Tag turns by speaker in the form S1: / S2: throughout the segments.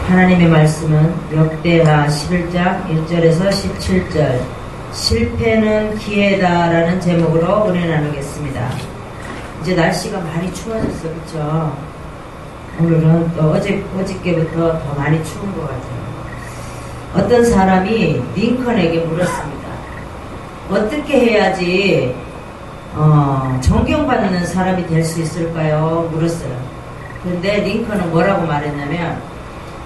S1: 하나님의 말씀은 역대하 11장 1절에서 17절 실패는 기회다라는 제목으로 은혜 나누겠습니다. 이제 날씨가 많이 추워졌어, 그쵸? 오늘은 또 어저께부터 더 많이 추운 것 같아요. 어떤 사람이 링컨에게 물었습니다. 어떻게 해야지 존경받는 사람이 될 수 있을까요? 물었어요. 그런데 링컨은 뭐라고 말했냐면,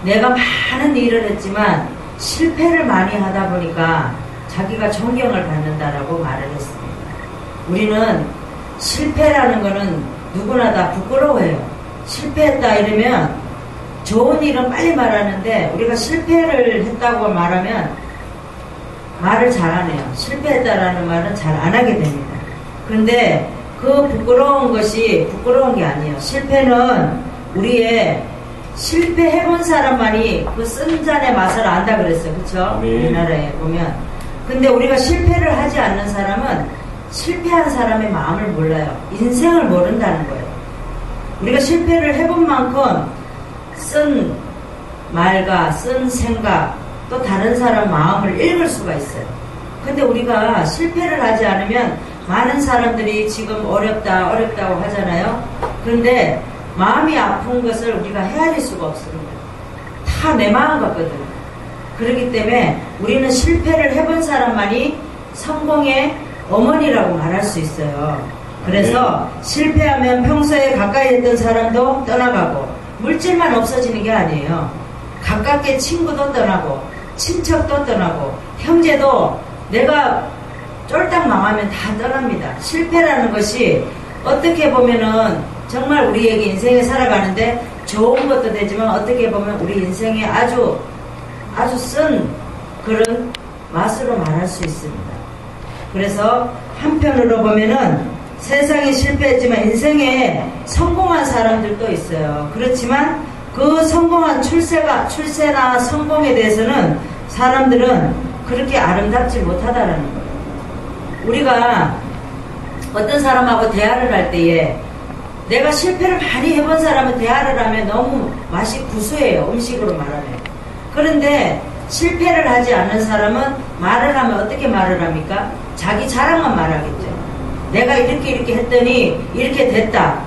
S1: 내가 많은 일을 했지만 실패를 많이 하다 보니까 자기가 존경을 받는다라고 말을 했습니다. 우리는 실패라는 거는 누구나 다 부끄러워해요. 실패했다 이러면 좋은 일은 빨리 말하는데, 우리가 실패를 했다고 말하면 말을 잘 안 해요. 실패했다라는 말은 잘 안 하게 됩니다. 그런데 그 부끄러운 것이 부끄러운 게 아니에요. 실패는 우리의 실패해본 사람만이 그 쓴 잔의 맛을 안다 그랬어요. 그쵸? 우리나라에 보면. 근데 우리가 실패를 하지 않는 사람은 실패한 사람의 마음을 몰라요. 인생을 모른다는 거예요. 우리가 실패를 해본 만큼 쓴 말과 쓴 생각, 또 다른 사람 마음을 읽을 수가 있어요. 근데 우리가 실패를 하지 않으면 많은 사람들이 지금 어렵다고 하잖아요. 그런데 마음이 아픈 것을 우리가 헤아릴 수가 없습니다. 다 내 마음 같거든요. 그렇기 때문에 우리는 실패를 해본 사람만이 성공의 어머니라고 말할 수 있어요. 그래서 실패하면 평소에 가까이 했던 사람도 떠나가고, 물질만 없어지는 게 아니에요. 가깝게 친구도 떠나고, 친척도 떠나고, 형제도 내가 쫄딱 망하면 다 떠납니다. 실패라는 것이 어떻게 보면은 정말 우리에게 인생에 살아가는데 좋은 것도 되지만, 어떻게 보면 우리 인생에 아주 쓴 그런 맛으로 말할 수 있습니다. 그래서 한편으로 보면은 세상에 실패했지만 인생에 성공한 사람들도 있어요. 그렇지만 그 성공한 출세나 성공에 대해서는 사람들은 그렇게 아름답지 못하다라는 거예요. 우리가 어떤 사람하고 대화를 할 때에, 내가 실패를 많이 해본 사람은 대화를 하면 너무 맛이 구수해요. 음식으로 말하면. 그런데 실패를 하지 않는 사람은 말을 하면 어떻게 말을 합니까? 자기 자랑만 말하겠죠. 내가 이렇게 했더니 이렇게 됐다.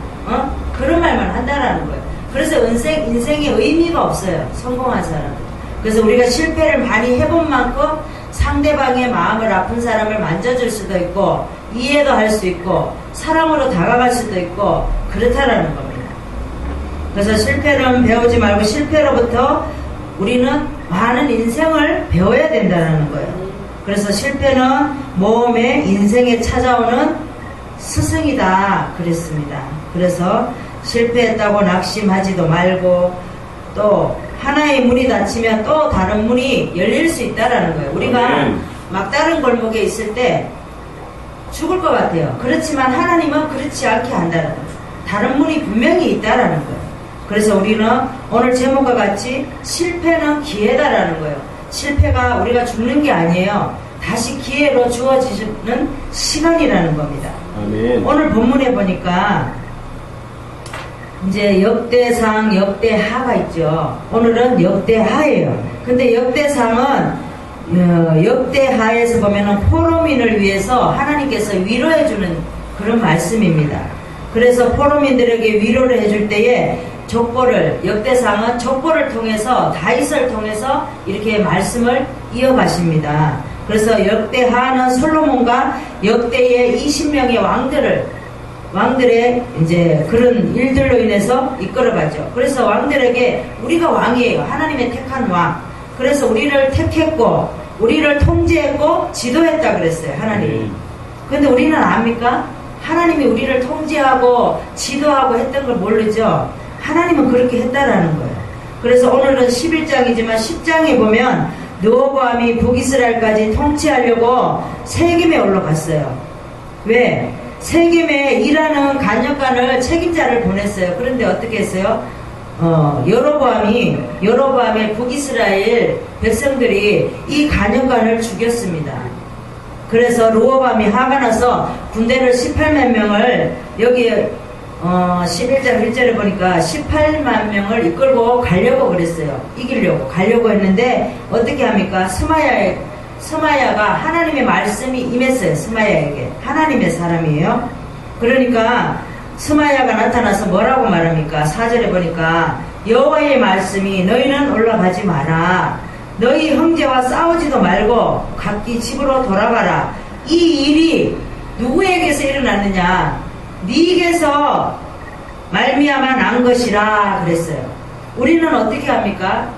S1: 그런 말만 한다라는 거예요. 그래서 인생에 의미가 없어요. 성공한 사람은. 그래서 우리가 실패를 많이 해본 만큼 상대방의 마음을 아픈 사람을 만져줄 수도 있고, 이해도 할 수 있고, 사랑으로 다가갈 수도 있고, 그렇다라는 겁니다. 그래서 실패는 배우지 말고 실패로부터 우리는 많은 인생을 배워야 된다는 거예요. 그래서 실패는 모험의 인생에 찾아오는 스승이다 그랬습니다. 그래서 실패했다고 낙심하지도 말고, 또 하나의 문이 닫히면 또 다른 문이 열릴 수 있다라는 거예요. 우리가 막다른 골목에 있을 때 죽을 것 같아요. 그렇지만 하나님은 그렇지 않게 한다는 거예요. 다른 문이 분명히 있다라는 거예요. 그래서 우리는 오늘 제목과 같이 실패는 기회다라는 거예요. 실패가 우리가 죽는 게 아니에요. 다시 기회로 주어지는 시간이라는 겁니다. 아멘. 오늘 본문에 보니까 이제 역대상, 역대하가 있죠. 오늘은 역대하예요. 근데 역대상은 역대하에서 보면은 포로민을 위해서 하나님께서 위로해주는 그런 말씀입니다. 그래서 포로민들에게 위로를 해줄 때에 역대상은 족보를 통해서, 다윗을 통해서 이렇게 말씀을 이어가십니다. 그래서 역대하는 솔로몬과 역대의 20명의 왕들의 이제 그런 일들로 인해서 이끌어가죠. 그래서 왕들에게 우리가 왕이에요. 하나님의 택한 왕. 그래서 우리를 택했고, 우리를 통제했고, 지도했다 그랬어요. 하나님이. 근데 우리는 압니까? 하나님이 우리를 통제하고 지도하고 했던 걸 모르죠. 하나님은 그렇게 했다라는 거예요. 그래서 오늘은 11장이지만 10장에 보면 르호보암이 북이스라엘까지 통치하려고 세겜에 올라갔어요. 왜? 세겜에 일하는 간역간을 책임자를 보냈어요. 그런데 어떻게 했어요? 여로보암의 북이스라엘 백성들이 이 간역간을 죽였습니다. 그래서 르호보암이 화가 나서 군대를 18만 명을 여기에 11장 1절에 보니까 18만 명을 이끌고 가려고 그랬어요. 이기려고 가려고 했는데 어떻게 합니까? 스마야가 하나님의 말씀이 임했어요. 스마야에게. 하나님의 사람이에요. 그러니까 스마야가 나타나서 뭐라고 말합니까? 4절에 보니까 여호와의 말씀이 너희는 올라가지 마라. 너희 형제와 싸우지도 말고 각기 집으로 돌아가라. 이 일이 누구에게서 일어났느냐? 네게서 말미암아 난 것이라 그랬어요. 우리는 어떻게 합니까?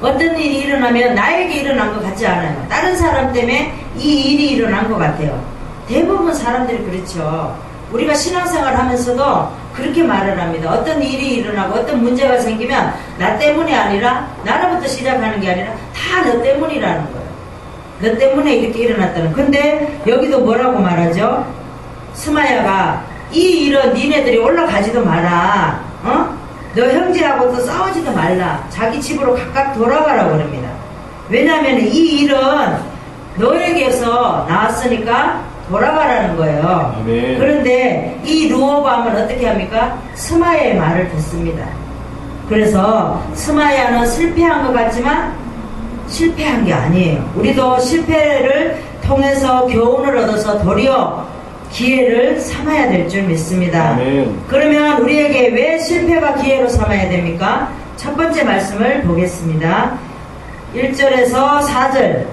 S1: 어떤 일이 일어나면 나에게 일어난 것 같지 않아요. 다른 사람 때문에 이 일이 일어난 것 같아요. 대부분 사람들이 그렇죠. 우리가 신앙생활 하면서도 그렇게 말을 합니다. 어떤 일이 일어나고 어떤 문제가 생기면 나 때문이 아니라 나로부터 시작하는 게 아니라 다 너 때문이라는 거예요. 너 때문에 이렇게 일어났다는. 근데 여기도 뭐라고 말하죠? 스마야가 이 일은 니네들이 올라가지도 마라. 너 형제하고 또 싸우지도 말라. 자기 집으로 각각 돌아가라고 그럽니다. 왜냐하면 이 일은 너에게서 나왔으니까 돌아가라는 거예요.
S2: 아멘.
S1: 그런데 이 르호보암은 어떻게 합니까? 스마야의 말을 듣습니다. 그래서 스마야는 실패한 것 같지만 실패한 게 아니에요. 우리도 실패를 통해서 교훈을 얻어서 도리어 기회를 삼아야 될 줄 믿습니다.
S2: 아멘.
S1: 그러면 우리에게 왜 실패가 기회로 삼아야 됩니까? 첫 번째 말씀을 보겠습니다. 1절에서 4절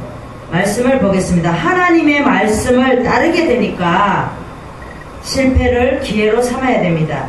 S1: 말씀을 보겠습니다. 하나님의 말씀을 따르게 되니까 실패를 기회로 삼아야 됩니다.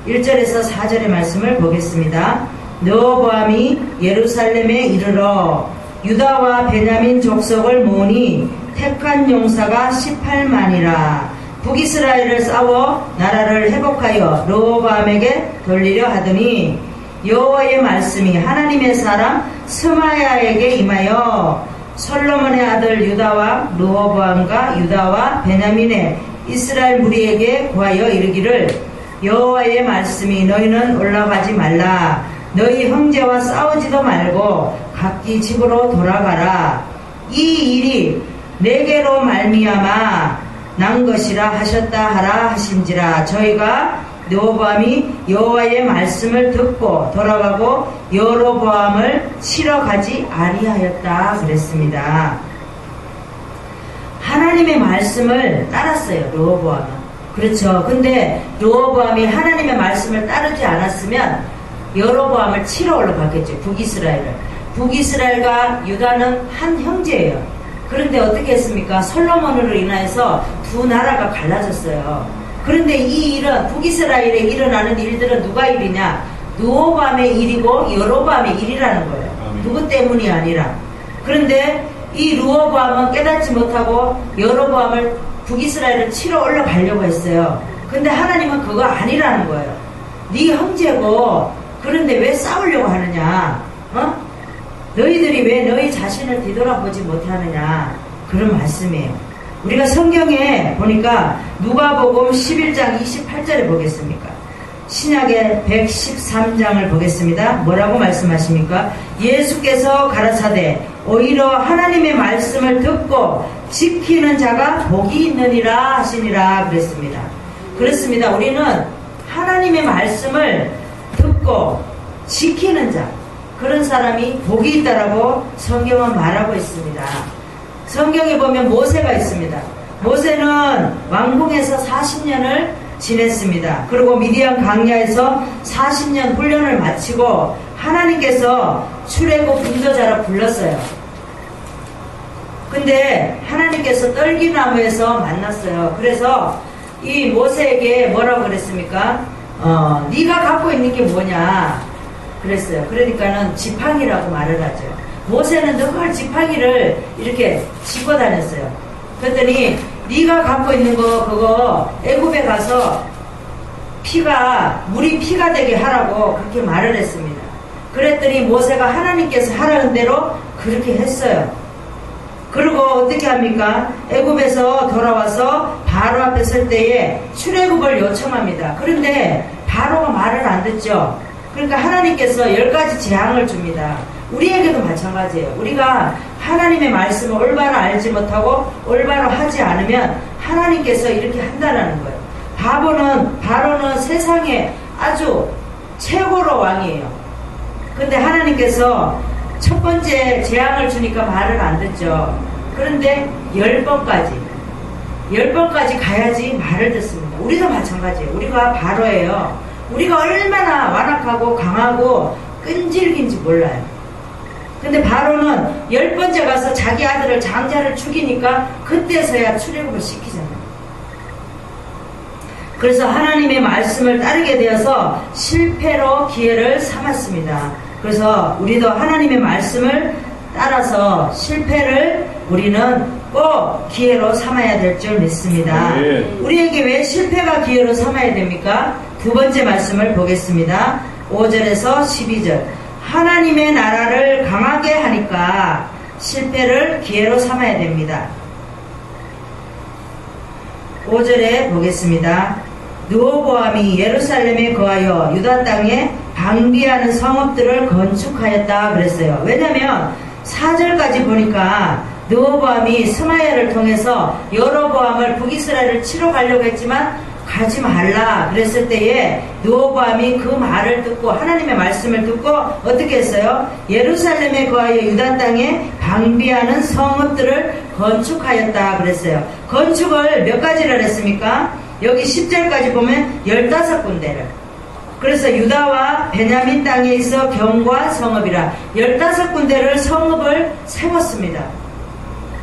S1: 1절에서 4절의 말씀을 보겠습니다. 르호보암이 예루살렘에 이르러 유다와 베냐민 족속을 모으니 택한 용사가 18만이라. 북이스라엘을 싸워 나라를 회복하여 르호보암에게 돌리려 하더니 여호와의 말씀이 하나님의 사람 스마야에게 임하여 솔로몬의 아들 유다와 르호보암과 유다와 베냐민의 이스라엘 무리에게 구하여 이르기를 여호와의 말씀이 너희는 올라가지 말라. 너희 형제와 싸우지도 말고 각기 집으로 돌아가라. 이 일이 내게로 말미암아 난 것이라 하셨다 하라 하신지라. 저희가 르호보암이 여호와의 말씀을 듣고 돌아가고 여로보암을 치러 가지 아니하였다 그랬습니다. 하나님의 말씀을 따랐어요. 르호보암은. 그렇죠. 근데 르호보암이 하나님의 말씀을 따르지 않았으면 여로보암을 치러 올라갔겠죠. 북이스라엘을. 북이스라엘과 유다는 한 형제예요. 그런데 어떻게 했습니까? 솔로몬으로 인하여서 두 나라가 갈라졌어요. 그런데 이 일은 북이스라엘에 일어나는 일들은 누가 일이냐? 르호보암의 일이고 여로보암의 일이라는 거예요. 누구 때문이 아니라. 그런데 이 르호보암은 깨닫지 못하고 여로보암을 북이스라엘을 치러 올라가려고 했어요. 근데 하나님은 그거 아니라는 거예요. 네 형제고 그런데 왜 싸우려고 하느냐? 너희들이 왜 너희 자신을 뒤돌아보지 못하느냐? 그런 말씀이에요. 우리가 성경에 보니까 누가복음 11장 28절에 보겠습니까? 신약의 113장을 보겠습니다. 뭐라고 말씀하십니까? 예수께서 가라사대 오히려 하나님의 말씀을 듣고 지키는 자가 복이 있느니라 하시니라 그랬습니다. 그렇습니다. 우리는 하나님의 말씀을 듣고 지키는 자, 그런 사람이 복이 있다라고 성경은 말하고 있습니다. 성경에 보면 모세가 있습니다. 모세는 왕궁에서 40년을 지냈습니다. 그리고 미디안 광야에서 40년 훈련을 마치고 하나님께서 출애굽 인도자로 불렀어요. 근데 하나님께서 떨기나무에서 만났어요. 그래서 이 모세에게 뭐라고 그랬습니까? 네가 갖고 있는 게 뭐냐 그랬어요. 그러니까는 지팡이라고 말을 하죠. 모세는 늘 지팡이를 이렇게 짚고 다녔어요. 그랬더니 네가 갖고 있는 거 그거 애굽에 가서 물이 피가 되게 하라고 그렇게 말을 했습니다. 그랬더니 모세가 하나님께서 하라는 대로 그렇게 했어요. 그리고 어떻게 합니까? 애굽에서 돌아와서 바로 앞에 설 때에 출애굽을 요청합니다. 그런데 바로가 말을 안 듣죠. 그러니까 하나님께서 10가지 재앙을 줍니다. 우리에게도 마찬가지예요. 우리가 하나님의 말씀을 올바로 알지 못하고 올바로 하지 않으면 하나님께서 이렇게 한다는 거예요. 바로는 세상에 아주 최고로 왕이에요. 근데 하나님께서 첫 번째 재앙을 주니까 말을 안 듣죠. 그런데 10번까지 가야지 말을 듣습니다. 우리도 마찬가지예요. 우리가 바로예요. 우리가 얼마나 완악하고 강하고 끈질긴지 몰라요. 근데 바로는 10번째 가서 자기 아들을 장자를 죽이니까 그때서야 출애굽을 시키잖아요. 그래서 하나님의 말씀을 따르게 되어서 실패로 기회를 삼았습니다. 그래서 우리도 하나님의 말씀을 따라서 실패를 우리는 꼭 기회로 삼아야 될 줄 믿습니다. 우리에게 왜 실패가 기회로 삼아야 됩니까? 두 번째 말씀을 보겠습니다. 5절에서 12절. 하나님의 나라를 강하게 하니까 실패를 기회로 삼아야 됩니다. 5절에 보겠습니다. 르호보암이 예루살렘에 거하여 유다 땅에 방비하는 성읍들을 건축하였다 그랬어요. 왜냐하면 4절까지 보니까 르호보암이 스마야를 통해서 여로보암을 북이스라엘을 치러 가려고 했지만 가지 말라 그랬을 때에 르호보암이 그 말을 듣고 하나님의 말씀을 듣고 어떻게 했어요? 예루살렘에 거하여 유다 땅에 방비하는 성읍들을 건축하였다 그랬어요. 건축을 몇 가지를 했습니까? 여기 10절까지 보면 15군데를. 그래서 유다와 베냐민 땅에 있어 경과 성읍이라 15군데를 성읍을 세웠습니다.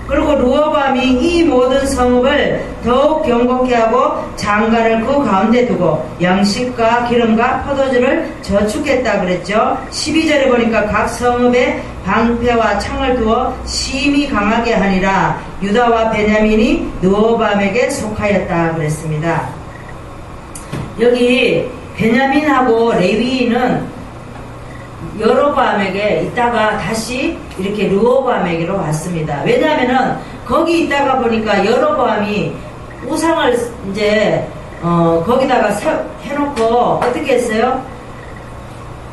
S1: 그리고 르호보암이 이 모든 성읍을 더욱 견고케 하고 장관을 그 가운데 두고 양식과 기름과 포도주를 저축했다 그랬죠. 12절에 보니까 각 성읍에 방패와 창을 두어 심히 강하게 하니라. 유다와 베냐민이 르호보암에게 속하였다 그랬습니다. 여기 베냐민하고 레위인은 여로보암에게 있다가 다시 이렇게 르호보암에게로 왔습니다. 왜냐하면은 거기 있다가 보니까 여로보암이 우상을 이제 거기다가 해놓고 어떻게 했어요?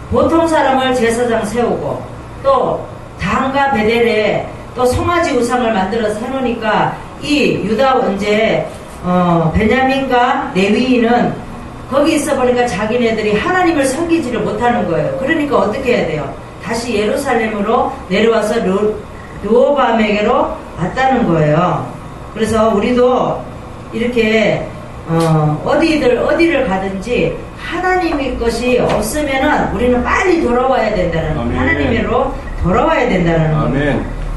S1: 보통 사람을 제사장 세우고 또 단과 베델에 또 송아지 우상을 만들어서 해놓으니까 이 유다 이제 베냐민과 레위인은 거기 있어 보니까 자기네들이 하나님을 섬기지를 못하는 거예요. 그러니까 어떻게 해야 돼요? 다시 예루살렘으로 내려와서 르호보암에게로 왔다는 거예요. 그래서 우리도 이렇게 어디를 가든지 하나님의 것이 없으면은 우리는 빨리 돌아와야 된다는 하나님으로 돌아와야 된다는 겁니다.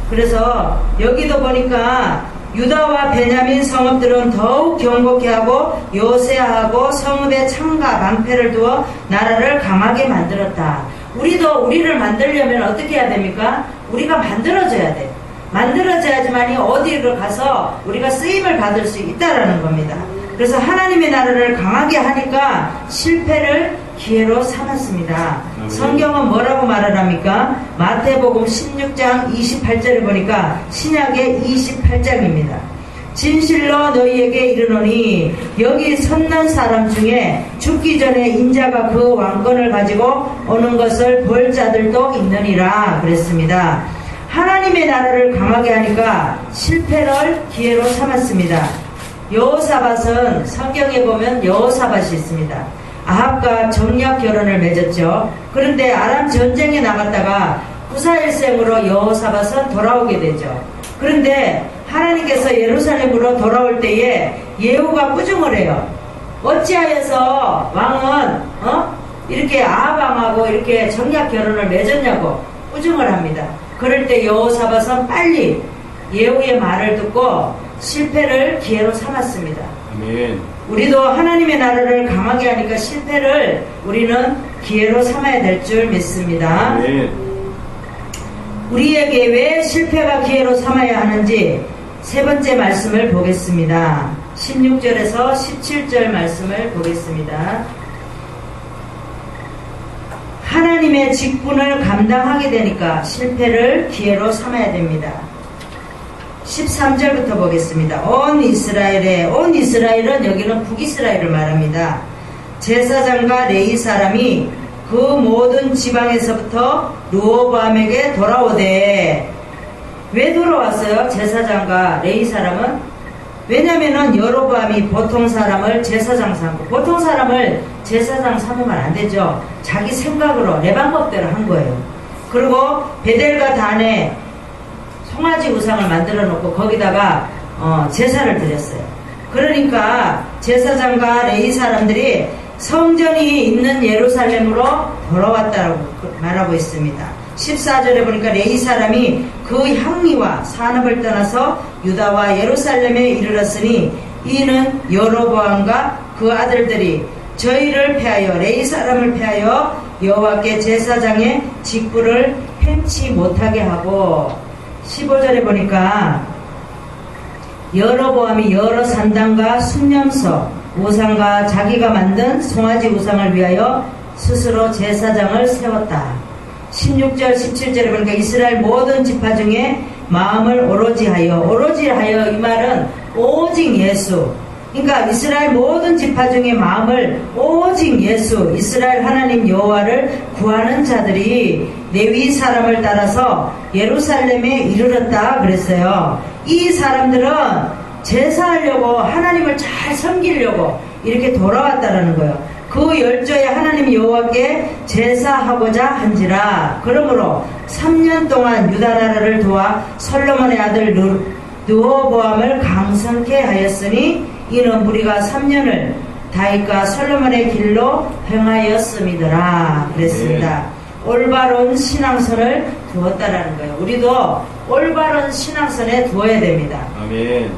S1: 그래서 여기도 보니까 유다와 베냐민 성읍들은 더욱 견고케 하고 요새하고 성읍에 창과 방패를 두어 나라를 강하게 만들었다. 우리도 우리를 만들려면 어떻게 해야 됩니까? 우리가 만들어져야 돼. 만들어져야지만이 어디를 가서 우리가 쓰임을 받을 수 있다라는 겁니다. 그래서 하나님의 나라를 강하게 하니까 실패를 기회로 삼았습니다. 성경은 뭐라고 말을 합니까? 마태복음 16장 28절에 보니까 신약의 28장입니다. 진실로 너희에게 이르노니 여기 섰는 사람 중에 죽기 전에 인자가 그 왕권을 가지고 오는 것을 볼 자들도 있느니라 그랬습니다. 하나님의 나라를 강하게 하니까 실패를 기회로 삼았습니다. 여호사밧은 성경에 보면 여호사밧이 있습니다. 아합과 정략 결혼을 맺었죠. 그런데 아람 전쟁에 나갔다가 후사일생으로 여호사밧은 돌아오게 되죠. 그런데 하나님께서 예루살렘으로 돌아올 때에 예후가 꾸중을 해요. 어찌하여서 왕은 이렇게 아합 왕하고 이렇게 정략 결혼을 맺었냐고 꾸중을 합니다. 그럴 때 여호사밧은 빨리 예후의 말을 듣고 실패를 기회로 삼았습니다.
S2: 아멘.
S1: 우리도 하나님의 나라를 강하게 하니까 실패를 우리는 기회로 삼아야 될 줄 믿습니다.
S2: 아멘.
S1: 우리에게 왜 실패가 기회로 삼아야 하는지 세 번째 말씀을 보겠습니다. 16절에서 17절 말씀을 보겠습니다. 하나님의 직분을 감당하게 되니까 실패를 기회로 삼아야 됩니다. 13절부터 보겠습니다. 온 이스라엘은 여기는 북이스라엘을 말합니다. 제사장과 레위 사람이 그 모든 지방에서부터 르호보암에게 돌아오되 왜 돌아왔어요? 제사장과 레위 사람은 왜냐면은 여로보암이 보통 사람을 제사장 삼고, 보통 사람을 제사장 삼으면 안 되죠. 자기 생각으로 내 방법대로 한 거예요. 그리고 베델과 단에 송아지 우상을 만들어 놓고 거기다가 제사를 드렸어요. 그러니까 제사장과 레위 사람들이 성전이 있는 예루살렘으로 돌아왔다라고 말하고 있습니다. 14절에 보니까 레위 사람이 그 향리와 산업을 떠나서 유다와 예루살렘에 이르렀으니 이는 여로보암과 그 아들들이 저희를 패하여 레위 사람을 패하여 여호와께 제사장의 직분을 행치 못하게 하고, 15절에 보니까 여로보암이 여러 산당과 순념서 우상과 자기가 만든 송아지 우상을 위하여 스스로 제사장을 세웠다. 16절 17절에 보니까 이스라엘 모든 지파 중에 마음을 오로지 하여, 이 말은 오직 예수, 그러니까 이스라엘 모든 지파 중에 마음을 오직 예수, 이스라엘 하나님 여호와를 구하는 자들이 레위 사람을 따라서 예루살렘에 이르렀다 그랬어요. 이 사람들은 제사하려고, 하나님을 잘 섬기려고 이렇게 돌아왔다라는 거예요. 그 열조에 하나님 여호와께 제사하고자 한지라. 그러므로 3년 동안 유다 나라를 도와 솔로몬의 아들 르호보암을 강성케 하였으니 이는 무리가 3년을 다윗과 솔로몬의 길로 행하였음이더라 그랬습니다. 올바른 신앙선을 두었다라는 거예요. 우리도 올바른 신앙선에 두어야 됩니다.
S2: 아멘.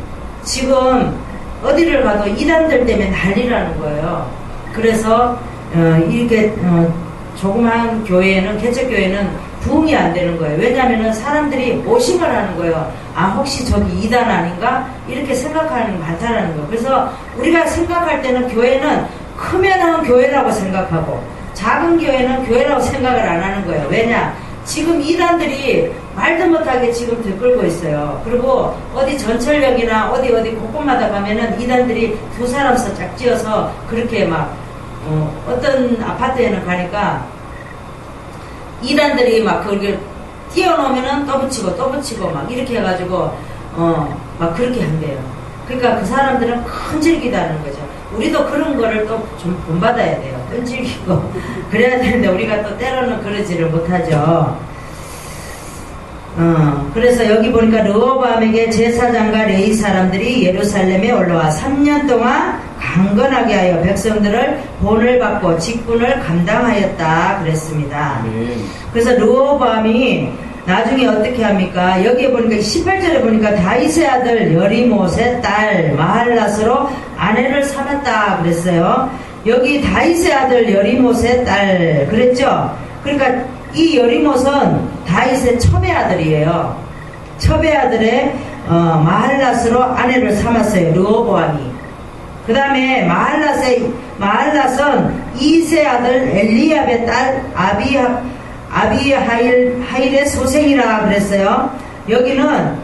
S1: 지금 어디를 가도 이단들 때문에 난리라는 거예요. 그래서 이렇게 조그만 교회는, 개척교회는 부흥이 안 되는 거예요. 왜냐하면 사람들이 오심을 하는 거예요. 아, 혹시 저기 이단 아닌가? 이렇게 생각하는 게 많다라는 거예요. 그래서 우리가 생각할 때는 교회는 크면은 교회라고 생각하고 작은 교회는 교회라고 생각을 안 하는 거예요. 왜냐? 지금 이단들이 말도 못하게 지금 들끓고 있어요. 그리고 어디 전철역이나 어디 곳곳마다 가면은 이단들이 두 사람서 짝지어서 그렇게 막 어떤 아파트에는 가니까 이단들이 막 그걸 띄워놓으면은 또 붙이고 막 이렇게 해가지고 막 그렇게 한대요. 그러니까 그 사람들은 끈질기다는 거죠. 우리도 그런 거를 또 좀 본받아야 돼요. 끈질기고 그래야 되는데 우리가 또 때로는 그러지를 못하죠. 그래서 여기 보니까 르호보암에게 제사장과 레위 사람들이 예루살렘에 올라와 3년 동안 강건하게 하여 백성들을 본을 받고 직분을 감당하였다 그랬습니다. 그래서 르호보암이 나중에 어떻게 합니까? 여기에 보니까 18절에 보니까 다윗의 아들 여리못의 딸 마할랏으로 아내를 삼았다 그랬어요. 여기 다윗의 아들 여리못의 딸 그랬죠? 그러니까 이 여리못은 다윗의 첩의 아들이에요. 첩의 아들의 마할랏으로 아내를 삼았어요. 르호보암이. 그 다음에 마할랏은 이세 아들 엘리압의 딸 아비하일의 소생이라 그랬어요. 여기는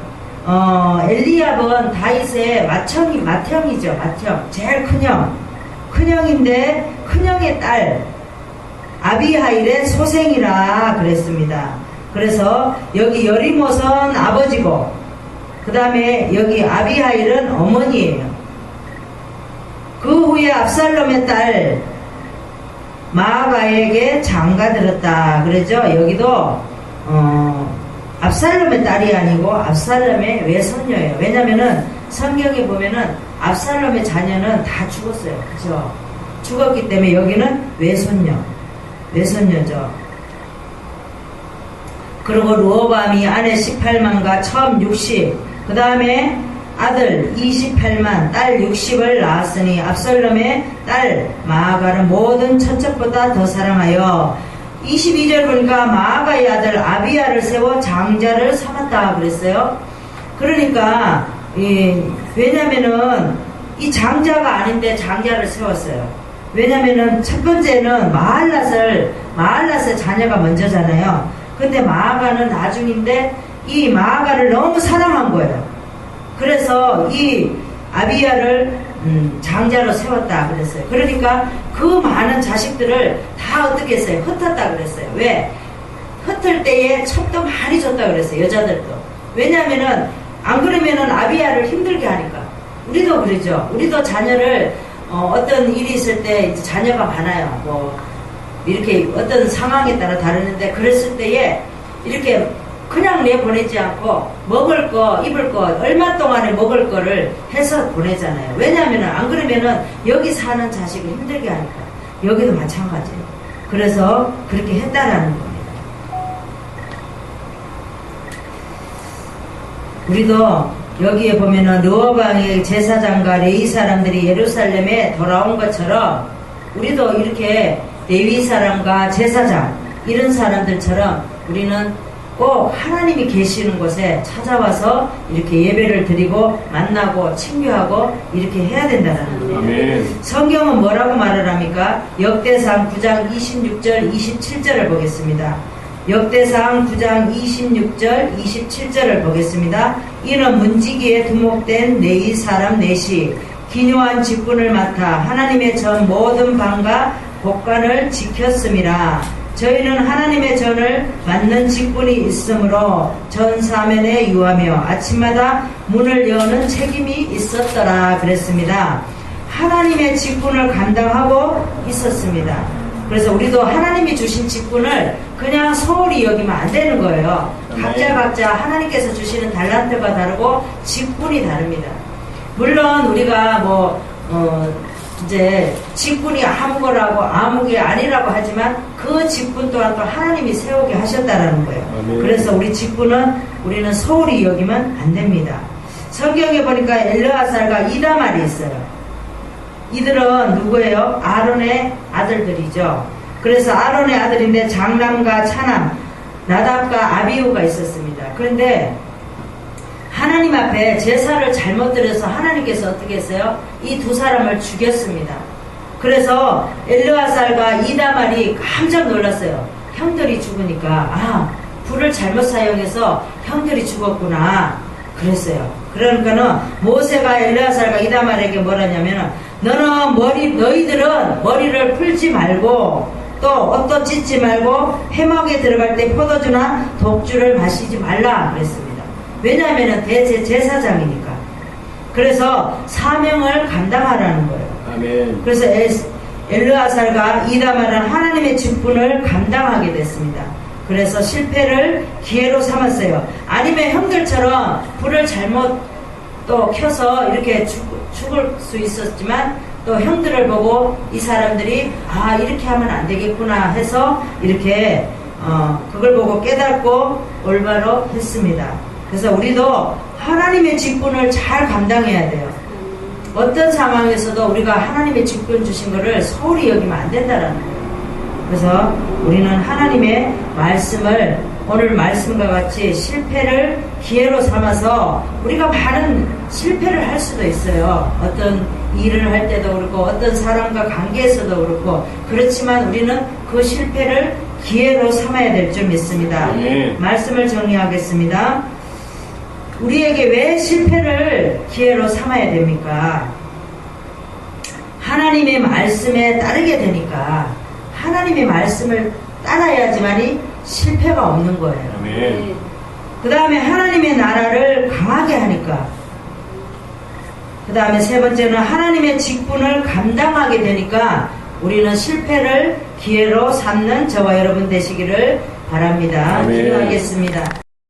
S1: 엘리압은 다윗의 맏형이죠. 맏형, 제일 큰형인데 큰형의 딸 아비하일의 소생이라 그랬습니다. 그래서 여기 여리못은 아버지고 그 다음에 여기 아비하일은 어머니예요. 그 후에 압살롬의 딸 마아가에게 장가들었다 그러죠. 여기도 압살롬의 딸이 아니고 압살롬의 외손녀예요. 왜냐면은 성경에 보면은 압살롬의 자녀는 다 죽었어요. 그죠? 죽었기 때문에 여기는 외손녀죠. 그리고 르호보암이 아내 18만과 처음 60, 그 다음에 아들 28만, 딸 60을 낳았으니 압살롬의 딸 마아가를 모든 첫째보다 더 사랑하여 22절 보니까 마아가의 아들 아비야를 세워 장자를 삼았다 그랬어요. 그러니까 왜냐면은 이 장자가 아닌데 장자를 세웠어요. 왜냐면은 첫 번째는 마할랏의 자녀가 먼저잖아요. 근데 마아가는 나중인데 이 마아가를 너무 사랑한 거예요. 그래서 이 아비야를 장자로 세웠다 그랬어요. 그러니까 그 많은 자식들을 다 어떻게 했어요? 흩었다 그랬어요. 왜? 흩을 때에 첩도 많이 줬다 그랬어요. 여자들도. 왜냐면은 안 그러면은 아비야를 힘들게 하니까. 우리도 그러죠. 우리도 자녀를 어떤 일이 있을 때 이제 자녀가 많아요. 뭐 이렇게 어떤 상황에 따라 다르는데 그랬을 때에 이렇게 그냥 내보내지 않고 먹을 거, 입을 거, 얼마 동안에 먹을 거를 해서 보내잖아요. 왜냐하면 안 그러면은 여기 사는 자식을 힘들게 하니까. 여기도 마찬가지예요. 그래서 그렇게 했다라는 겁니다. 우리도 여기에 보면은 르호보암의 제사장과 레위 사람들이 예루살렘에 돌아온 것처럼 우리도 이렇게 레위 사람과 제사장 이런 사람들처럼 우리는 꼭 하나님이 계시는 곳에 찾아와서 이렇게 예배를 드리고 만나고 친교하고 이렇게 해야 된다는 거예요.
S2: 아멘.
S1: 성경은 뭐라고 말을 합니까? 역대상 9장 26절 27절을 보겠습니다. 역대상 9장 26절 27절을 보겠습니다. 이는 문지기에 두목된 레위 사람 넷이 기묘한 직분을 맡아 하나님의 전 모든 방과 곳간을 지켰음이라. 저희는 하나님의 전을 맡는 직분이 있으므로 전 사면에 유하며 아침마다 문을 여는 책임이 있었더라 그랬습니다. 하나님의 직분을 감당하고 있었습니다. 그래서 우리도 하나님이 주신 직분을 그냥 소홀히 여기면 안 되는 거예요. 각자 하나님께서 주시는 달란트가 다르고 직분이 다릅니다. 물론 우리가 이제 직분이 아무 게 아니라고 하지만 그 직분 또한 또 하나님이 세우게 하셨다라는 거예요.
S2: 아멘.
S1: 그래서 우리 직분은 우리는 소홀히 여기면 안 됩니다. 성경에 보니까 엘르아살과 이다말이 있어요. 이들은 누구예요? 아론의 아들들이죠. 그래서 아론의 아들인데 장남과 차남, 나답과 아비후가 있었습니다. 그런데 하나님 앞에 제사를 잘못 드려서 하나님께서 어떻게 했어요? 이 두 사람을 죽였습니다. 그래서 엘르아살과 이다말이 깜짝 놀랐어요. 형들이 죽으니까 불을 잘못 사용해서 형들이 죽었구나 그랬어요. 그러니까는 모세가 엘르아살과 이다말에게 뭐라냐면은 너희들은 머리를 풀지 말고 또 옷도 찢지 말고 회막에 들어갈 때 포도주나 독주를 마시지 말라 그랬습니다. 왜냐하면 대제사장이니까. 그래서 사명을 감당하라는 거예요.
S2: 아멘.
S1: 그래서 엘르아살과 이다말은 하나님의 직분을 감당하게 됐습니다. 그래서 실패를 기회로 삼았어요. 아니면 형들처럼 불을 잘못 또 켜서 이렇게 죽을 수 있었지만 또 형들을 보고 이 사람들이 이렇게 하면 안 되겠구나 해서 이렇게 그걸 보고 깨닫고 올바로 했습니다. 그래서 우리도 하나님의 직분을 잘 감당해야 돼요. 어떤 상황에서도 우리가 하나님의 직분 주신 것을 소홀히 여기면 안 된다는 거예요. 그래서 우리는 하나님의 말씀을 오늘 말씀과 같이 실패를 기회로 삼아서 우리가 많은 실패를 할 수도 있어요. 어떤 일을 할 때도 그렇고 어떤 사람과 관계에서도 그렇고 그렇지만 우리는 그 실패를 기회로 삼아야 될 줄 믿습니다. 말씀을 정리하겠습니다. 우리에게 왜 실패를 기회로 삼아야 됩니까? 하나님의 말씀에 따르게 되니까 하나님의 말씀을 따라야지만이 실패가 없는 거예요. 그 다음에 하나님의 나라를 강하게 하니까 그 다음에 세 번째는 하나님의 직분을 감당하게 되니까 우리는 실패를 기회로 삼는 저와 여러분 되시기를 바랍니다. 기도하겠습니다.